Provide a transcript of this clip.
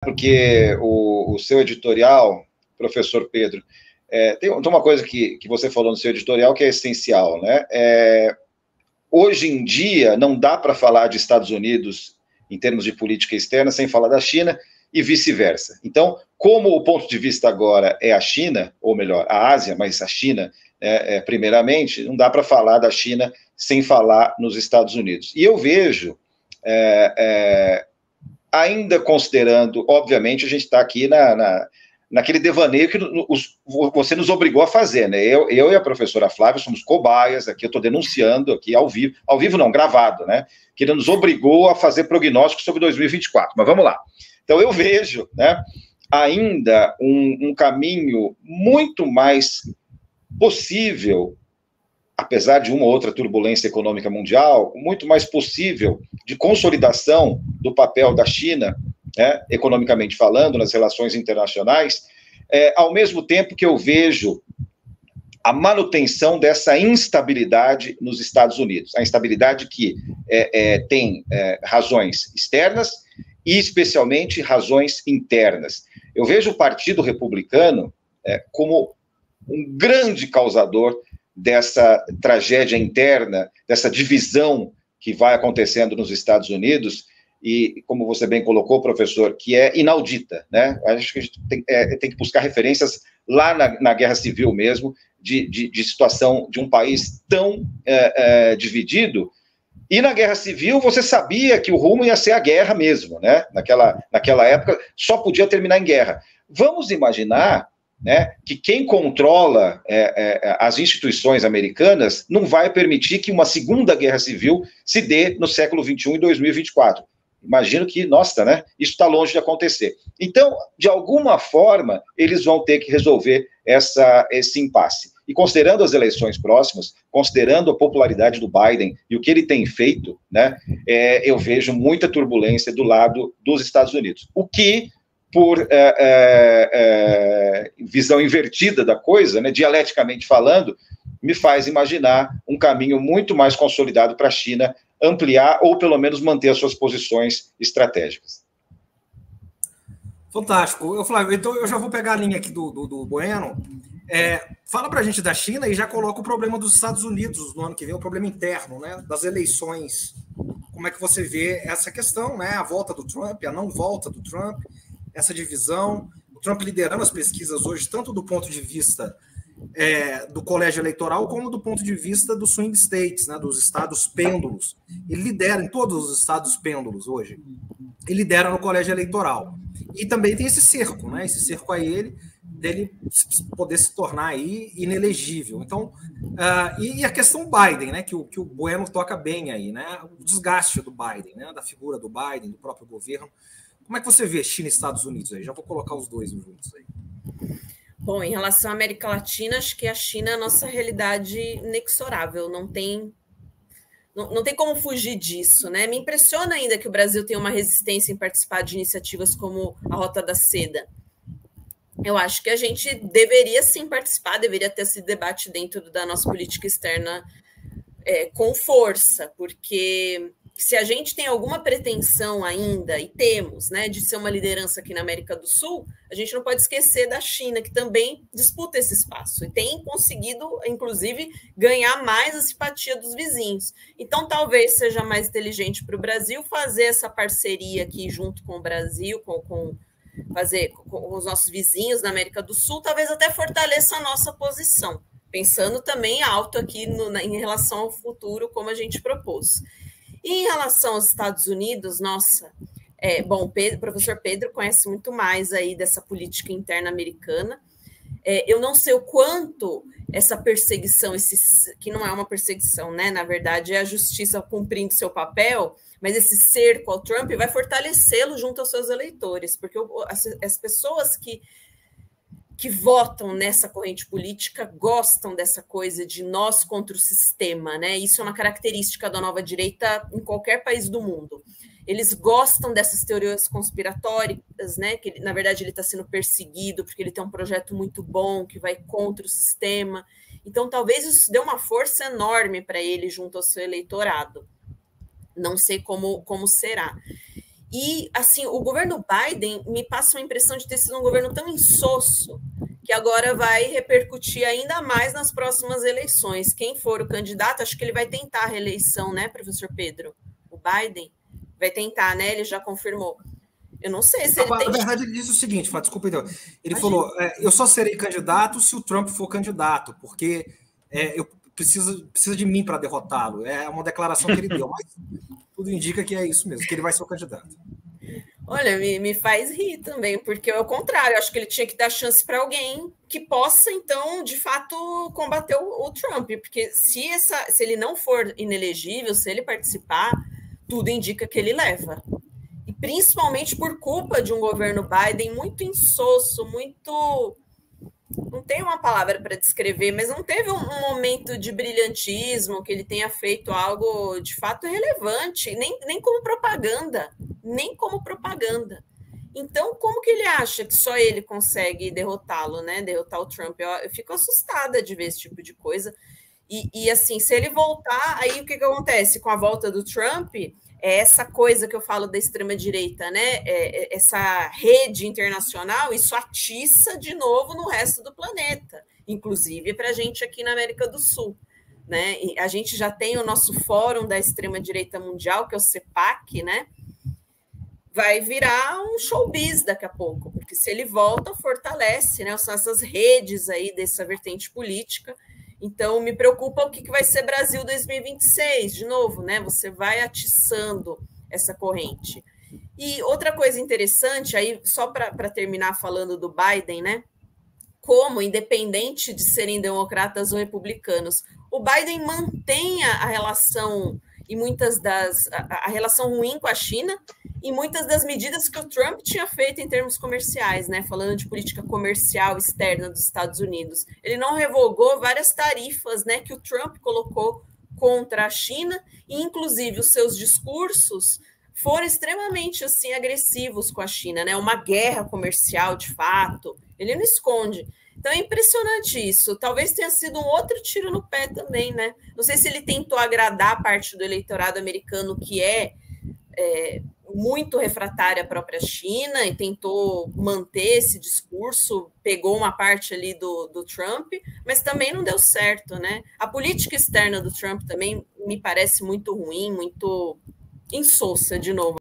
porque o seu editorial, professor Pedro, tem uma coisa que você falou no seu editorial que é essencial, né? Hoje em dia, não dá para falar de Estados Unidos em termos de política externa sem falar da China e vice-versa. Então, como o ponto de vista agora é a China, ou melhor, a Ásia, mas a China, primeiramente, não dá para falar da China sem falar nos Estados Unidos. E eu vejo, ainda considerando, obviamente, a gente está aqui naquele devaneio que você nos obrigou a fazer, né? Eu e a professora Flávia somos cobaias, aqui eu estou denunciando, aqui ao vivo não, gravado, né? Que ele nos obrigou a fazer prognóstico sobre 2024, mas vamos lá. Então eu vejo, né, ainda um caminho muito mais possível, apesar de uma ou outra turbulência econômica mundial, muito mais possível de consolidação do papel da China, né, economicamente falando, nas relações internacionais, ao mesmo tempo que eu vejo a manutenção dessa instabilidade nos Estados Unidos, a instabilidade que tem razões externas e, especialmente, razões internas. Eu vejo o Partido Republicano como um grande causador dessa tragédia interna, dessa divisão que vai acontecendo nos Estados Unidos, e, como você bem colocou, professor, que é inaudita, né? Acho que a gente tem que buscar referências lá na Guerra Civil mesmo, de situação de um país tão dividido. E na Guerra Civil você sabia que o rumo ia ser a guerra mesmo, né? Naquela época só podia terminar em guerra. Vamos imaginar, né, que quem controla as instituições americanas não vai permitir que uma segunda guerra civil se dê no século XXI e 2024. Imagino que, nossa, né, isso está longe de acontecer. Então, de alguma forma, eles vão ter que resolver esse impasse. E considerando as eleições próximas, considerando a popularidade do Biden e o que ele tem feito, né, eu vejo muita turbulência do lado dos Estados Unidos. O que, por visão invertida da coisa, né, dialeticamente falando, me faz imaginar um caminho muito mais consolidado para a China ampliar ou pelo menos manter as suas posições estratégicas. Fantástico. Flávio, então eu já vou pegar a linha aqui do Bueno. Fala para a gente da China e já coloca o problema dos Estados Unidos no ano que vem, o problema interno, né, das eleições. Como é que você vê essa questão, né, a volta do Trump, a não volta do Trump, essa divisão, o Trump liderando as pesquisas hoje, tanto do ponto de vista do colégio eleitoral, como do ponto de vista dos swing states, né, dos estados pêndulos. Ele lidera em todos os estados pêndulos hoje. Ele lidera no colégio eleitoral. E também tem esse cerco, né, esse cerco a ele, dele poder se tornar aí inelegível. Então, e a questão Biden, né, que o Bueno toca bem aí, né, o desgaste do Biden, né, da figura do Biden, do próprio governo. Como é que você vê China e Estados Unidos aí? Já vou colocar os dois juntos aí. Bom, em relação à América Latina, acho que a China é a nossa realidade inexorável, não tem como fugir disso, né? Me impressiona ainda que o Brasil tenha uma resistência em participar de iniciativas como a Rota da Seda. Eu acho que a gente deveria sim participar, deveria ter esse debate dentro da nossa política externa com força, porque se a gente tem alguma pretensão ainda, e temos, né, de ser uma liderança aqui na América do Sul, a gente não pode esquecer da China, que também disputa esse espaço e tem conseguido, inclusive, ganhar mais a simpatia dos vizinhos. Então, talvez seja mais inteligente para o Brasil fazer essa parceria aqui junto com o Brasil, com os nossos vizinhos na América do Sul, talvez até fortaleça a nossa posição, pensando também alto aqui em relação ao futuro, como a gente propôs. E em relação aos Estados Unidos, nossa, bom, o professor Pedro conhece muito mais aí dessa política interna americana. Eu não sei o quanto essa perseguição, que não é uma perseguição, né? Na verdade, é a justiça cumprindo seu papel, mas esse cerco ao Trump vai fortalecê-lo junto aos seus eleitores, porque as pessoas que votam nessa corrente política gostam dessa coisa de nós contra o sistema, né? Isso é uma característica da nova direita em qualquer país do mundo. Eles gostam dessas teorias conspiratórias, né? Que na verdade ele está sendo perseguido porque ele tem um projeto muito bom que vai contra o sistema. Então talvez isso dê uma força enorme para ele junto ao seu eleitorado. Não sei como será. E, assim, o governo Biden me passa uma impressão de ter sido um governo tão insosso que agora vai repercutir ainda mais nas próximas eleições. Quem for o candidato, acho que ele vai tentar a reeleição, né, professor Pedro? O Biden vai tentar, né? Ele já confirmou. Eu não sei se ele tem... Na verdade, ele disse o seguinte, desculpa, então. Ele falou, eu só serei candidato se o Trump for candidato, porque eu precisa de mim para derrotá-lo. É uma declaração que ele deu, mas tudo indica que é isso mesmo, que ele vai ser o candidato. Olha, me faz rir também, porque é o contrário, acho que ele tinha que dar chance para alguém que possa, então, de fato, combater o Trump, porque se ele não for inelegível, se ele participar, tudo indica que ele leva. E principalmente por culpa de um governo Biden muito insosso, muito... Não tem uma palavra para descrever, mas não teve um momento de brilhantismo, que ele tenha feito algo de fato relevante, nem como propaganda, nem como propaganda. Então, como que ele acha que só ele consegue derrotá-lo, né? Derrotar o Trump? Eu fico assustada de ver esse tipo de coisa. E assim, se ele voltar, aí o que acontece? Com a volta do Trump, é essa coisa que eu falo da extrema-direita, né? Essa rede internacional, isso atiça de novo no resto do planeta, inclusive para a gente aqui na América do Sul. Né? E a gente já tem o nosso fórum da extrema-direita mundial, que é o CEPAC, né? Vai virar um showbiz daqui a pouco, porque se ele volta, fortalece, né? São essas redes aí dessa vertente política. Então, me preocupa o que vai ser Brasil 2026, de novo, né? Você vai atiçando essa corrente. E outra coisa interessante, aí só para terminar falando do Biden, né? Como, independente de serem democratas ou republicanos, o Biden mantém a relação e a relação ruim com a China e muitas das medidas que o Trump tinha feito em termos comerciais, né? Falando de política comercial externa dos Estados Unidos. Ele não revogou várias tarifas, né, que o Trump colocou contra a China, e inclusive os seus discursos foram extremamente assim agressivos com a China, né? Uma guerra comercial de fato. Ele não esconde. Então é impressionante isso. Talvez tenha sido um outro tiro no pé também, né? Não sei se ele tentou agradar a parte do eleitorado americano que é muito refratária à própria China e tentou manter esse discurso, pegou uma parte ali do Trump, mas também não deu certo, né? A política externa do Trump também me parece muito ruim, muito insossa, de novo.